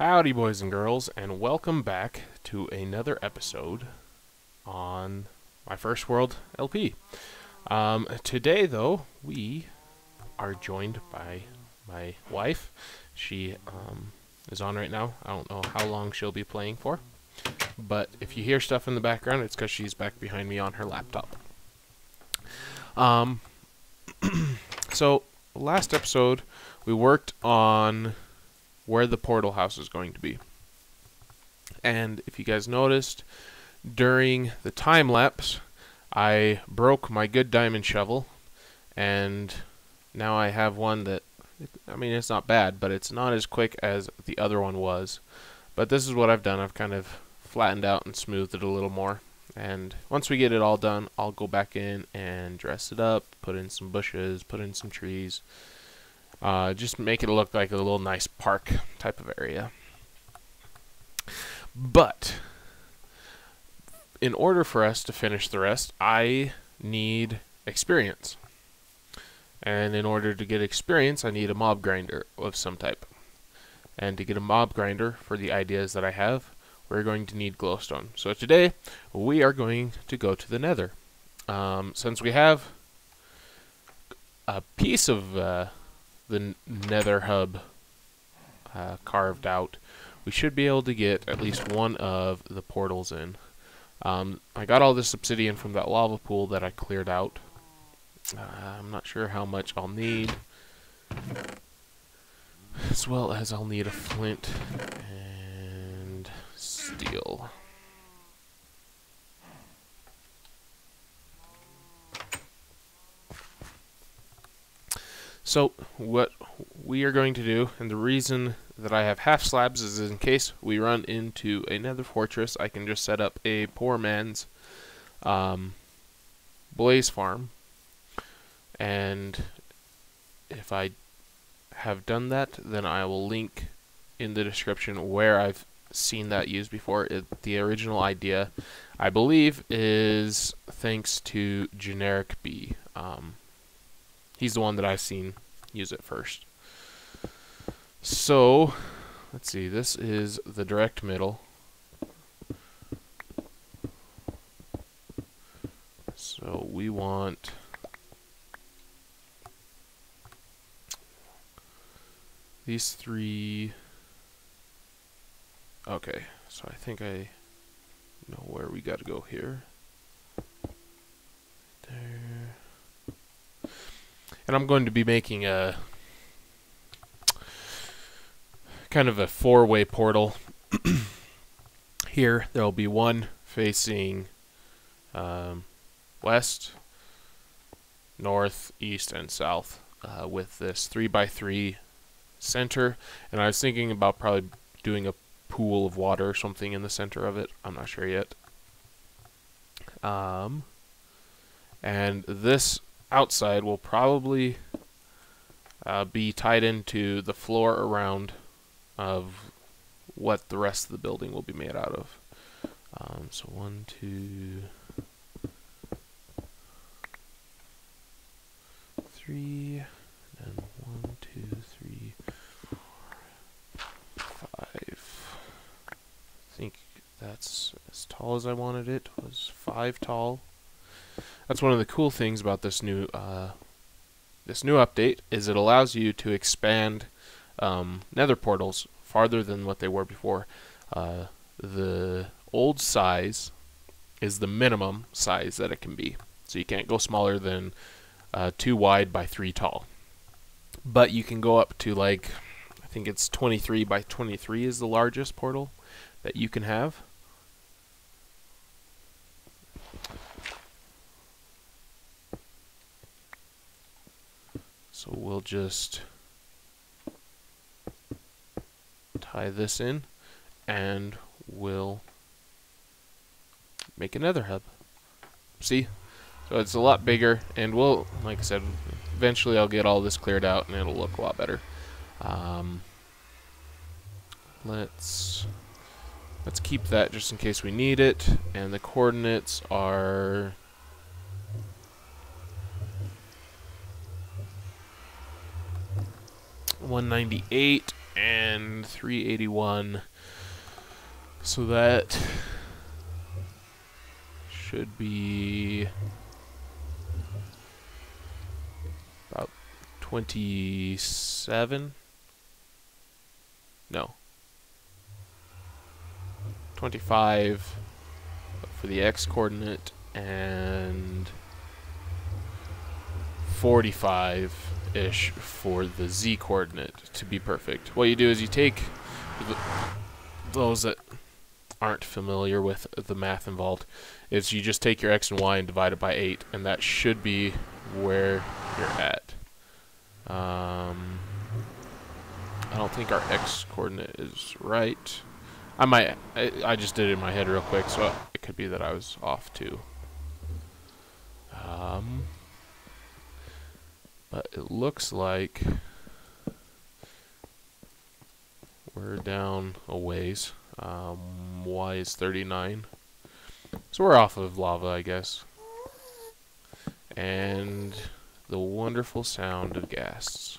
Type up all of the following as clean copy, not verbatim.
Howdy, boys and girls, and welcome back to another episode on my First World LP. Today, though, we are joined by my wife. She is on right now. I don't know how long she'll be playing for, but if you hear stuff in the background, it's because she's back behind me on her laptop. So, last episode, we worked on where the portal house is going to be. And if you guys noticed, during the time lapse, I broke my good diamond shovel, and now I have one that, I mean, it's not bad, but it's not as quick as the other one was. But this is what I've done. I've kind of flattened out and smoothed it a little more. And once we get it all done, I'll go back in and dress it up, put in some bushes, put in some trees. Just make it look like a little nice park type of area. But in order for us to finish the rest, I need experience. And in order to get experience, I need a mob grinder of some type. And to get a mob grinder for the ideas that I have, we're going to need glowstone. So today, we are going to go to the Nether. Since we have a piece of the Nether hub carved out, we should be able to get at least one of the portals in. I got all this obsidian from that lava pool that I cleared out. I'm not sure how much I'll need, as well as I'll need a flint and steel. So what we are going to do, and the reason that I have half slabs is in case we run into another fortress, I can just set up a poor man's blaze farm. And if I have done that, then I will link in the description where I've seen that used before. The original idea, I believe, is thanks to Generic B. He's the one that I've seen use it first. So, let's see, this is the direct middle. So we want these three. Okay, so I think I know where we gotta go here. There. And I'm going to be making a kind of a four-way portal. Here, there will be one facing west, north, east, and south with this 3x3 center. And I was thinking about probably doing a pool of water or something in the center of it. I'm not sure yet. And this outside will probably be tied into the floor around of what the rest of the building will be made out of. So 1, 2, 3, and 1, 2, 3, 4, 5. I think that's as tall as I wanted it. Was 5 tall. That's one of the cool things about this new update, is it allows you to expand Nether portals farther than what they were before. The old size is the minimum size that it can be, so you can't go smaller than 2 wide by 3 tall. But you can go up to, like, I think it's 23 by 23 is the largest portal that you can have. So we'll just tie this in, and we'll make another hub. See? So it's a lot bigger, and we'll, like I said, eventually I'll get all this cleared out, and it'll look a lot better. Let's keep that just in case we need it, and the coordinates are 198 and 381. So that should be about 27. No. 25 for the x coordinate and 45-ish for the z coordinate to be perfect. What you do is you take those that aren't familiar with the math involved, is you just take your x and y and divide it by 8, and that should be where you're at. I don't think our x coordinate is right. I just did it in my head real quick, so it could be that I was off too. But it looks like we're down a ways. Y is 39. So we're off of lava, I guess. And the wonderful sound of ghasts.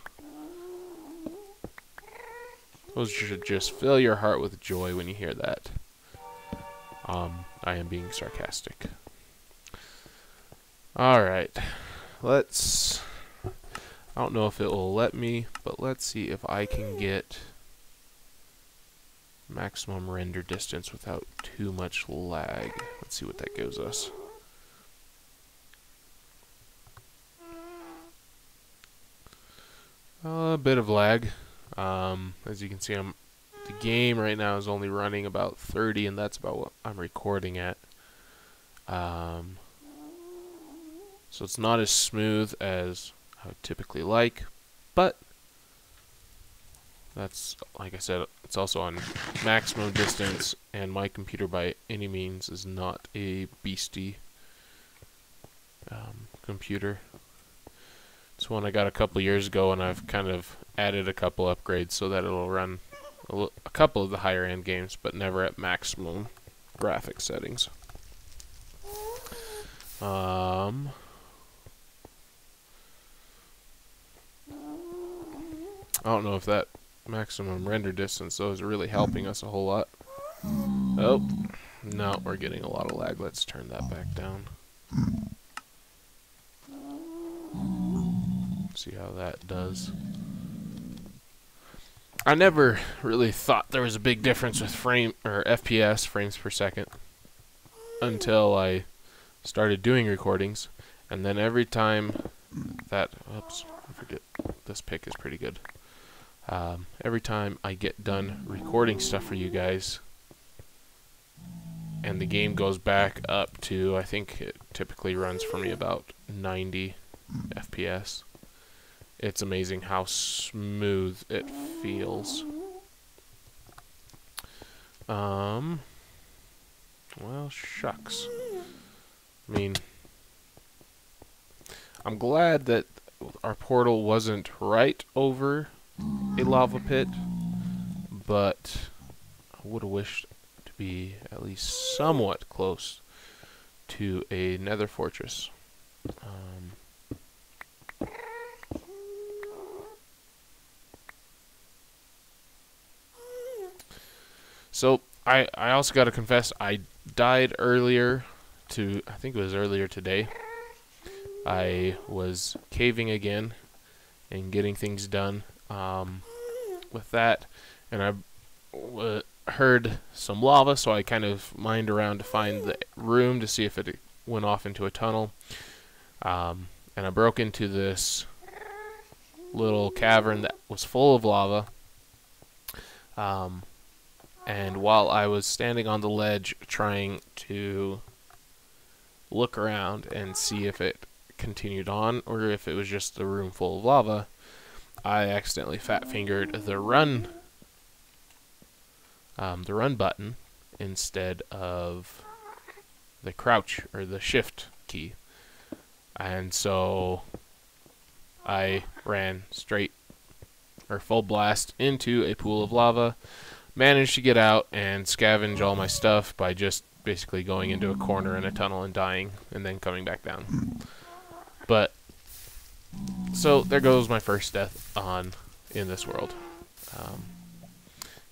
Those should just fill your heart with joy when you hear that. I am being sarcastic. Alright. Let's... I don't know if it will let me, but let's see if I can get maximum render distance without too much lag. Let's see what that gives us. A bit of lag. As you can see, the game right now is only running about 30, and that's about what I'm recording at. So it's not as smooth as I would typically like, but that's, like I said, it's also on maximum distance, and my computer by any means is not a beastie computer. It's one I got a couple years ago, and I've kind of added a couple upgrades so that it'll run a couple of the higher end games, but never at maximum graphics settings. I don't know if that maximum render distance though is really helping us a whole lot. Oh, no, we're getting a lot of lag. Let's turn that back down. See how that does. I never really thought there was a big difference with FPS, frames per second, until I started doing recordings, and then every time that, oops, I forget, this pick is pretty good. Every time I get done recording stuff for you guys, and the game goes back up to, I think it typically runs for me about 90 FPS. It's amazing how smooth it feels. Well, shucks. I mean, I'm glad that our portal wasn't right over a lava pit, but I would have wished to be at least somewhat close to a nether fortress. So I also got to confess, I died earlier I think it was earlier today. I was caving again and getting things done with that, and I heard some lava, so I kind of mined around to find the room to see if it went off into a tunnel, and I broke into this little cavern that was full of lava, and while I was standing on the ledge trying to look around and see if it continued on or if it was just a room full of lava, I accidentally fat-fingered the run button instead of the crouch or the shift key, and so I ran straight or full blast into a pool of lava. Managed to get out and scavenge all my stuff by just basically going into a corner in a tunnel and dying and then coming back down. But so there goes my first death in this world.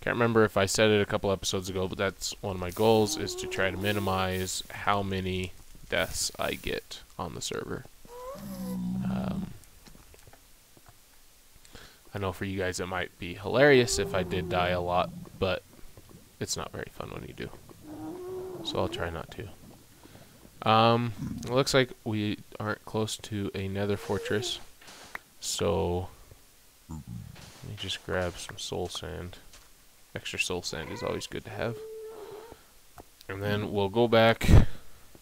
Can't remember if I said it a couple episodes ago, but that's one of my goals, is to try to minimize how many deaths I get on the server. I know for you guys it might be hilarious if I did die a lot, but it's not very fun when you do. So I'll try not to. It looks like we aren't close to a nether fortress, so let me just grab some soul sand. Extra soul sand is always good to have. And then we'll go back,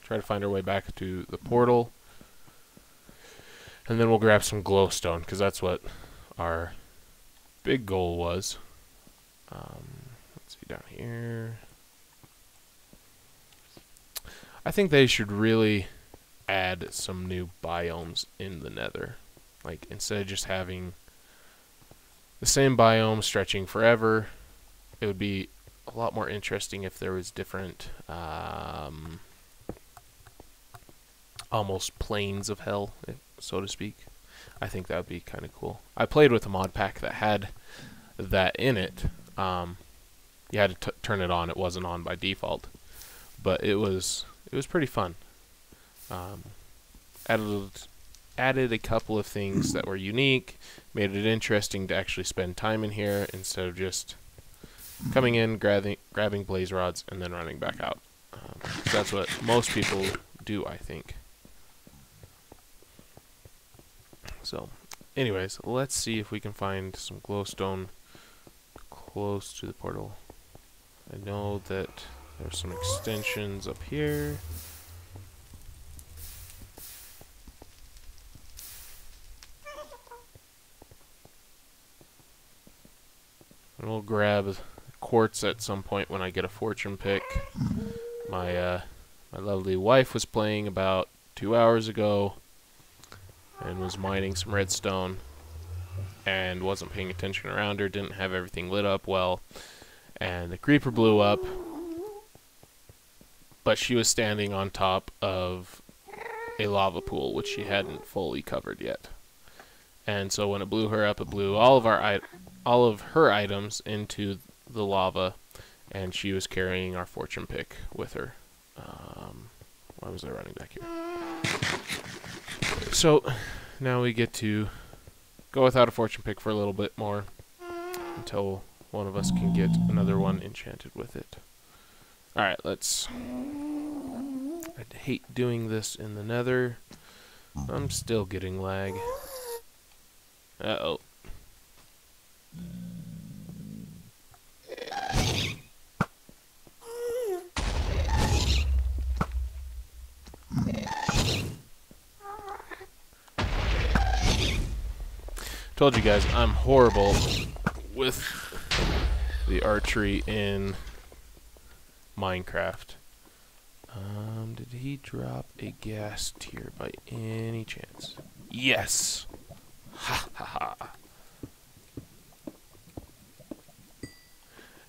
try to find our way back to the portal, and then we'll grab some glowstone, because that's what our big goal was. Let's see down here. I think they should really add some new biomes in the nether. Like, instead of just having the same biome stretching forever, it would be a lot more interesting if there was different, almost planes of hell, so to speak. I think that would be kind of cool. I played with a mod pack that had that in it. You had to turn it on. It wasn't on by default, but it was pretty fun. Added a couple of things that were unique, made it interesting to actually spend time in here instead of just coming in, grabbing blaze rods, and then running back out. That's what most people do, I think. So, anyways, let's see if we can find some glowstone close to the portal. I know that there's some extensions up here. And we'll grab quartz at some point when I get a fortune pick. My lovely wife was playing about 2 hours ago and was mining some redstone and wasn't paying attention around her, didn't have everything lit up well, and the creeper blew up, but she was standing on top of a lava pool which she hadn't fully covered yet. And so when it blew her up, it blew all of her items into the lava, and she was carrying our fortune pick with her. Why was I running back here? So now we get to go without a fortune pick for a little bit more until one of us can get another one enchanted with it. Alright, let's... I hate doing this in the nether. I'm still getting lag. Uh-oh. Told you guys, I'm horrible with the archery in Minecraft. Did he drop a gas tier by any chance? Yes! Ha ha ha.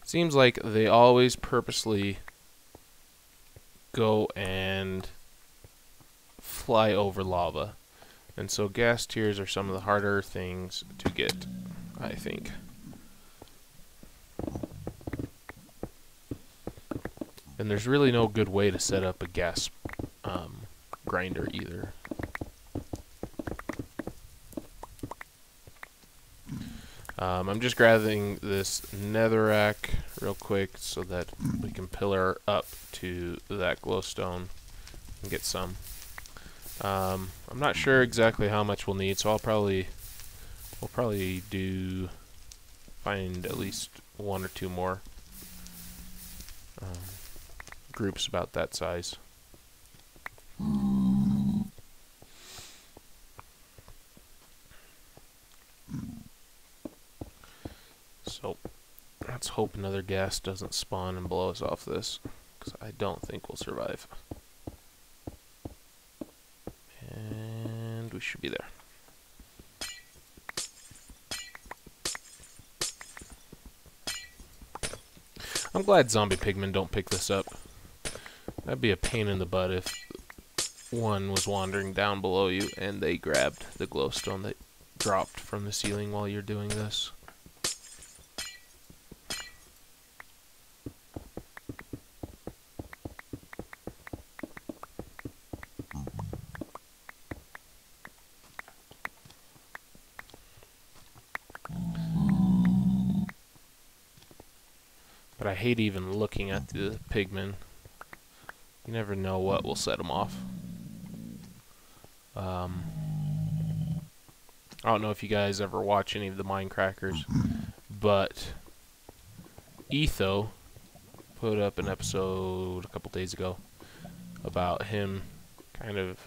Seems like they always purposely go and fly over lava. And so gas tiers are some of the harder things to get, I think. And there's really no good way to set up a gas grinder either. I'm just grabbing this netherrack real quick so that we can pillar up to that glowstone and get some. I'm not sure exactly how much we'll need, so we'll probably find at least 1 or 2 more groups about that size. So let's hope another gas doesn't spawn and blow us off this, because I don't think we'll survive. And we should be there. I'm glad zombie pigmen don't pick this up. That'd be a pain in the butt if one was wandering down below you and they grabbed the glowstone that dropped from the ceiling while you're doing this. But I hate even looking at the pigmen. You never know what will set them off. I don't know if you guys ever watch any of the Minecrackers, but Etho put up an episode a couple days ago about him kind of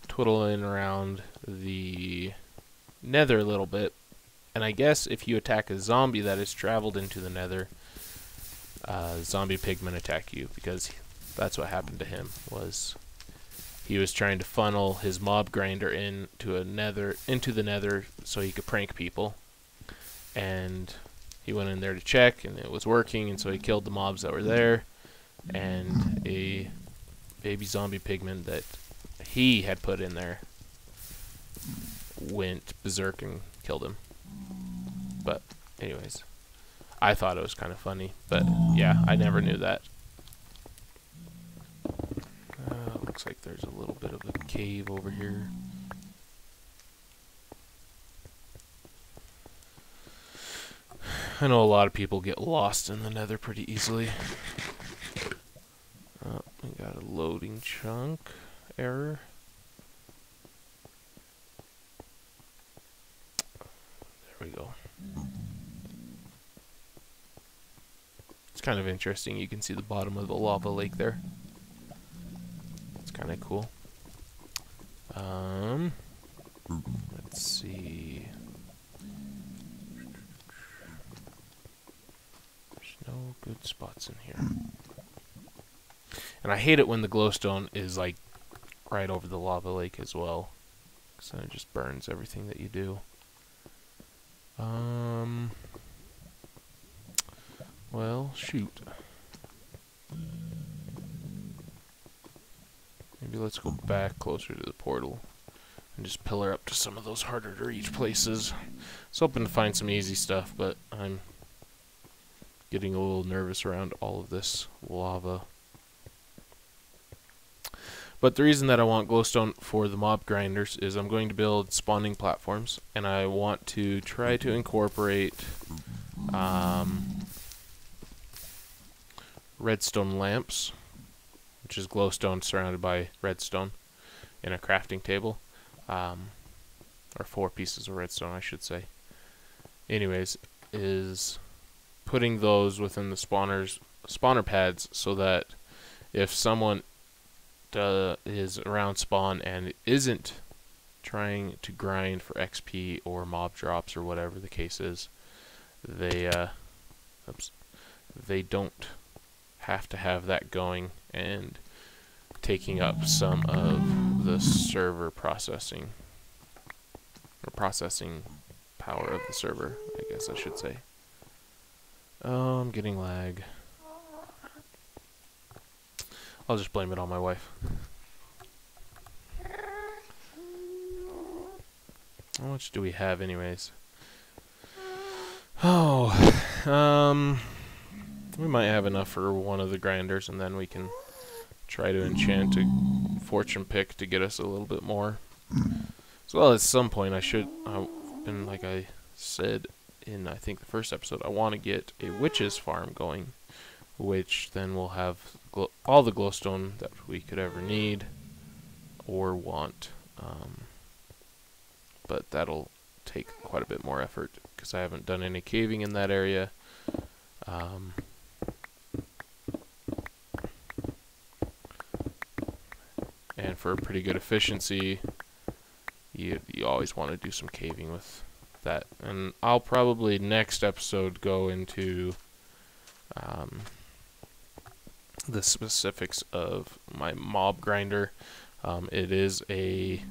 twiddling around the Nether a little bit. And I guess if you attack a zombie that has traveled into the Nether, zombie pigmen attack you, because that's what happened to him. Was he was trying to funnel his mob grinder into the Nether so he could prank people, and he went in there to check, and it was working, and so he killed the mobs that were there, and a baby zombie pigman that he had put in there went berserk and killed him. But anyways, I thought it was kind of funny, but yeah, I never knew that. Looks like there's a little bit of a cave over here. I know a lot of people get lost in the Nether pretty easily. Oh, we got a loading chunk error. There we go. It's kind of interesting. You can see the bottom of the lava lake there. It's kind of cool. Let's see. There's no good spots in here. And I hate it when the glowstone is like right over the lava lake as well, because then it just burns everything that you do. Well, shoot. Maybe let's go back closer to the portal and just pillar up to some of those harder to reach places. I was hoping to find some easy stuff, but I'm getting a little nervous around all of this lava. But the reason that I want glowstone for the mob grinders is I'm going to build spawning platforms, and I want to try to incorporate redstone lamps, which is glowstone surrounded by redstone, in a crafting table, or 4 pieces of redstone, I should say. Anyways, is putting those within the spawner pads, so that if someone is around spawn and isn't trying to grind for XP or mob drops or whatever the case is, they don't have to have that going and taking up some of the server processing, or processing power of the server, I guess I should say. Oh, I'm getting lag. I'll just blame it on my wife. How much do we have anyways? Oh, we might have enough for one of the grinders, and then we can try to enchant a fortune pick to get us a little bit more. As well, at some point and like I said in I think the first episode, I want to get a witch's farm going, which then will have all the glowstone that we could ever need or want. But that'll take quite a bit more effort, because I haven't done any caving in that area. And for pretty good efficiency, you always want to do some caving with that. And I'll probably next episode go into the specifics of my mob grinder. It is a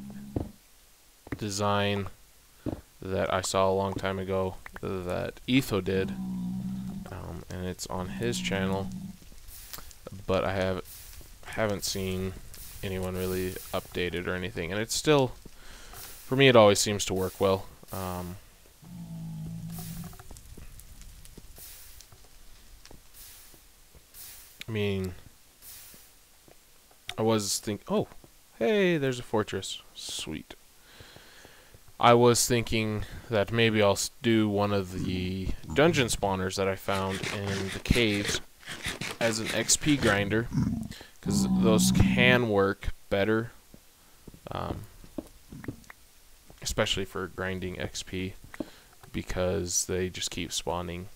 design that I saw a long time ago that Etho did, and it's on his channel, but I haven't seen anyone really update it or anything, and it's still, for me, it always seems to work well. I mean, I was thinking, oh, hey, there's a fortress. Sweet. I was thinking that maybe I'll do one of the dungeon spawners that I found in the caves as an XP grinder, because those can work better, especially for grinding XP, because they just keep spawning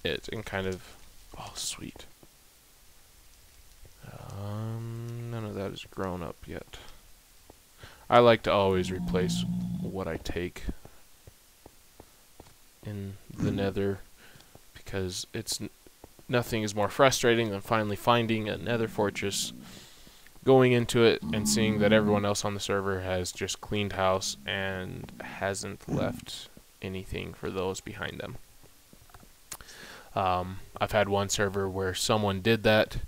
it and kind of... Oh, sweet. None of that is grown up yet. I like to always replace what I take in the Nether, because nothing is more frustrating than finally finding a Nether fortress, going into it and seeing that everyone else on the server has just cleaned house and hasn't left anything for those behind them. I've had one server where someone did that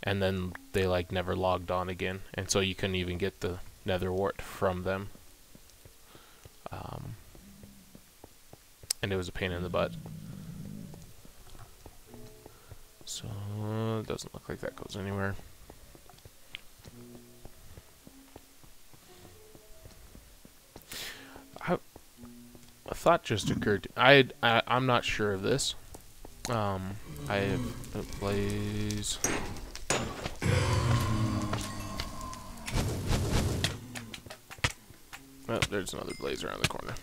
and then they like never logged on again, and so you couldn't even get the Nether wart from them. And it was a pain in the butt. So it doesn't look like that goes anywhere. A thought just occurred. I'm not sure of this. I have a blaze. Oh, there's another blaze around the corner.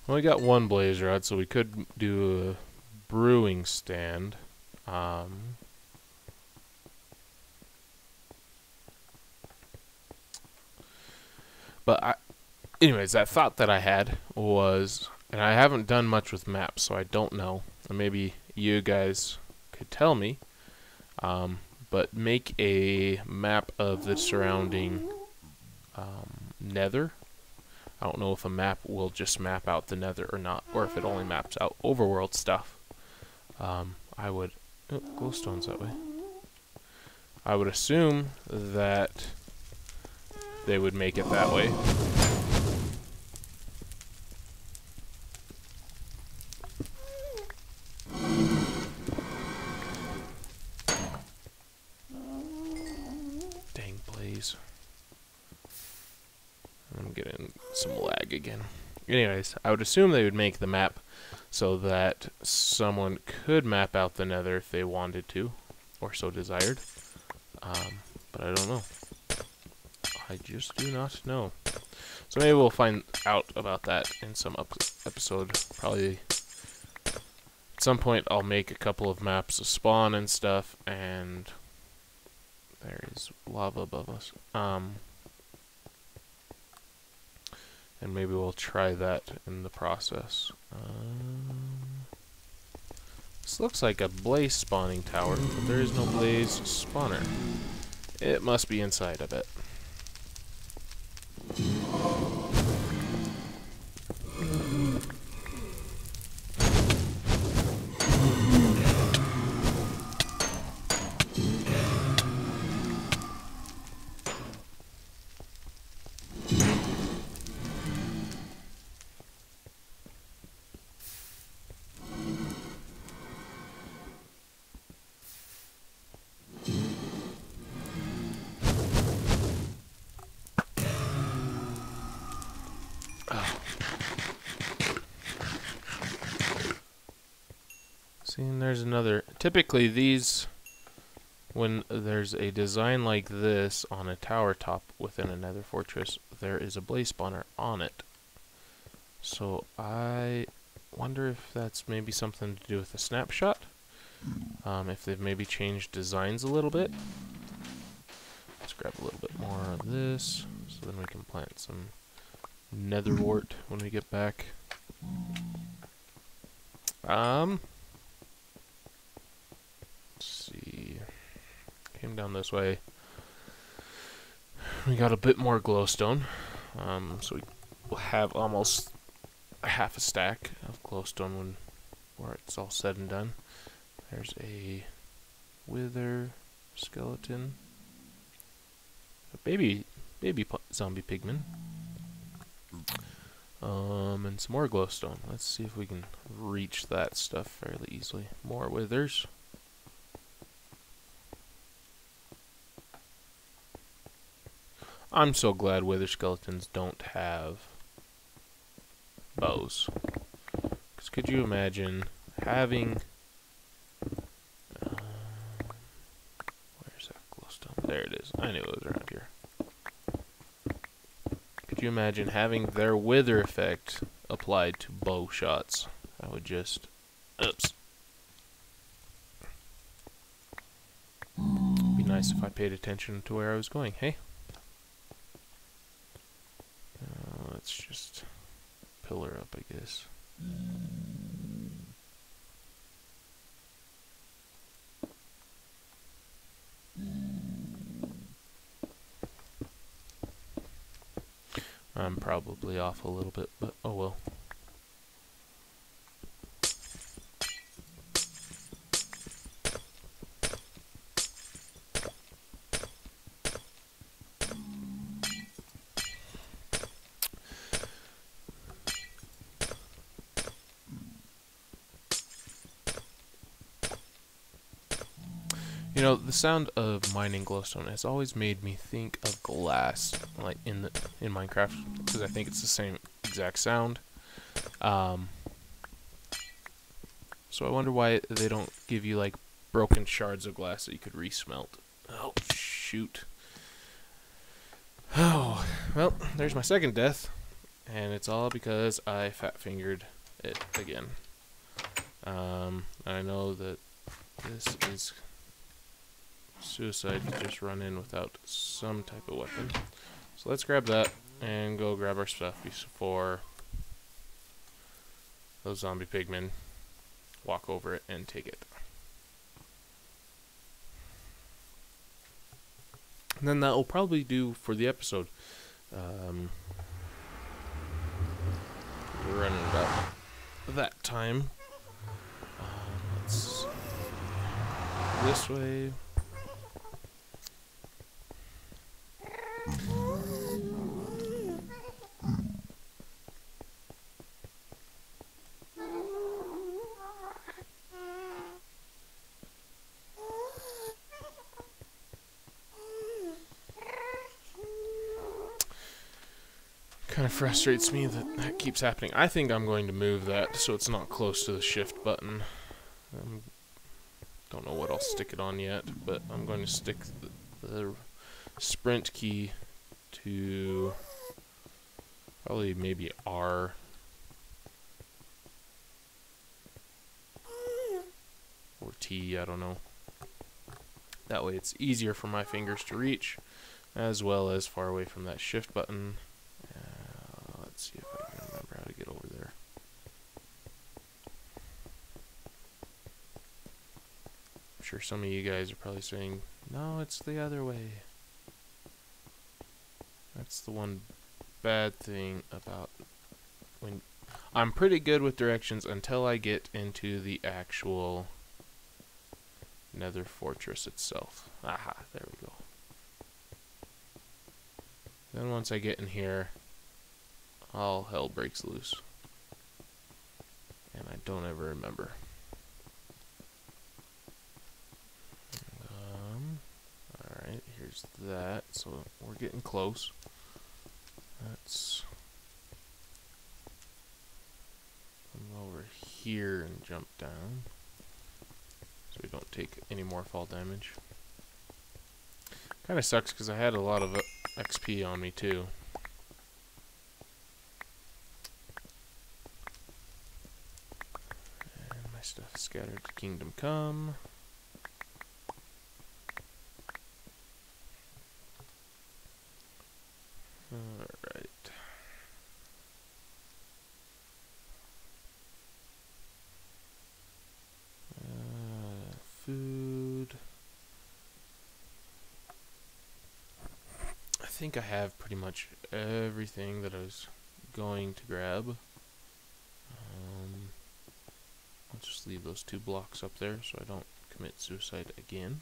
Well, we got one blaze rod, so we could do a brewing stand. But anyways, that thought that I had was, and I haven't done much with maps, so I don't know. And maybe you guys could tell me. But make a map of the surrounding Nether. I don't know if a map will just map out the Nether or not, or if it only maps out overworld stuff. I would... Oh, glowstone's that way. I would assume that they would make it that way. Dang blaze. I'm getting some lag again. Anyways, I would assume they would make the map so that someone could map out the Nether if they wanted to, or so desired. But I don't know. I just do not know. So maybe we'll find out about that in some episode. Probably at some point I'll make a couple of maps of spawn and stuff, and there is lava above us. And maybe we'll try that in the process. This looks like a blaze spawning tower, but there is no blaze spawner. It must be inside, I bet. See, and there's another. Typically these, when there's a design like this on a tower top within a Nether fortress, there is a blaze spawner on it. So I wonder if that's maybe something to do with the snapshot. If they've maybe changed designs a little bit. Let's grab a little bit more of this, so then we can plant some Nether wart when we get back. Let's see. Came down this way. We got a bit more glowstone. So we'll have almost half a stack of glowstone when it's all said and done. There's a wither skeleton. A baby baby zombie pigmen. And some more glowstone. Let's see if we can reach that stuff fairly easily. More withers. I'm so glad wither skeletons don't have bows. Because could you imagine having... where's that glowstone? There it is. I knew it was around here. Could you imagine having their wither effect applied to bow shots? I would just... Oops. It'd be nice if I paid attention to where I was going, hey? Let's just pillar up, I guess. I'm probably off a little bit, but oh well. You know, the sound of mining glowstone has always made me think of glass, like in Minecraft, because I think it's the same exact sound. So I wonder why they don't give you like broken shards of glass that you could resmelt. Oh shoot! Oh well, there's my second death, and it's all because I fat fingered it again. I know that this is suicide to just run in without some type of weapon. So let's grab that and go grab our stuff before those zombie pigmen walk over it and take it. And then that will probably do for the episode. We're running about that time. Let's this way. Kind of frustrates me that that keeps happening. I think I'm going to move that so it's not close to the shift button. Don't know what I'll stick it on yet, but I'm going to stick the sprint key to probably maybe R or T, I don't know. That way it's easier for my fingers to reach, as well as far away from that shift button. Let's see if I can remember how to get over there. I'm sure some of you guys are probably saying, no, it's the other way. That's the one bad thing about when I'm pretty good with directions until I get into the actual Nether fortress itself. Aha, there we go. Then once I get in here, all hell breaks loose. And I don't ever remember. Alright, here's that. So we're getting close. Let's come over here and jump down so we don't take any more fall damage. Kind of sucks because I had a lot of XP on me too. And my stuff is scattered to Kingdom Come. Alright. Food. I think I have pretty much everything that I was going to grab. I'll just leave those 2 blocks up there so I don't commit suicide again.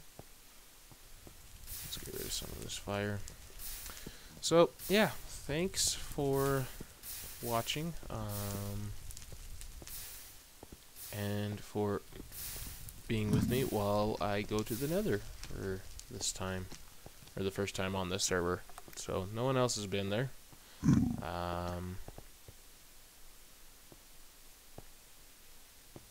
Let's get rid of some of this fire. So yeah, thanks for watching, and for being with me while I go to the Nether for this time, or the first time on this server. So no one else has been there.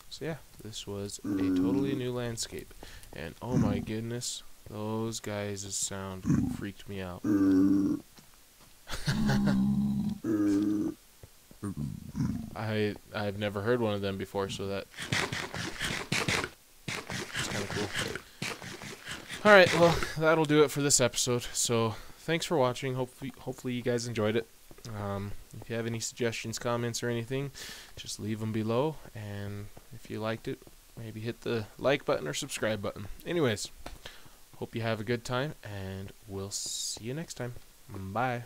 So yeah, this was a totally new landscape, and oh my goodness, those guys' sound freaked me out. I've never heard one of them before, so that's kind of cool. Alright, well, that'll do it for this episode. So thanks for watching. Hopefully you guys enjoyed it. If you have any suggestions, comments, or anything, just leave them below. And if you liked it, maybe hit the like button or subscribe button. Anyways, hope you have a good time, and we'll see you next time. Bye.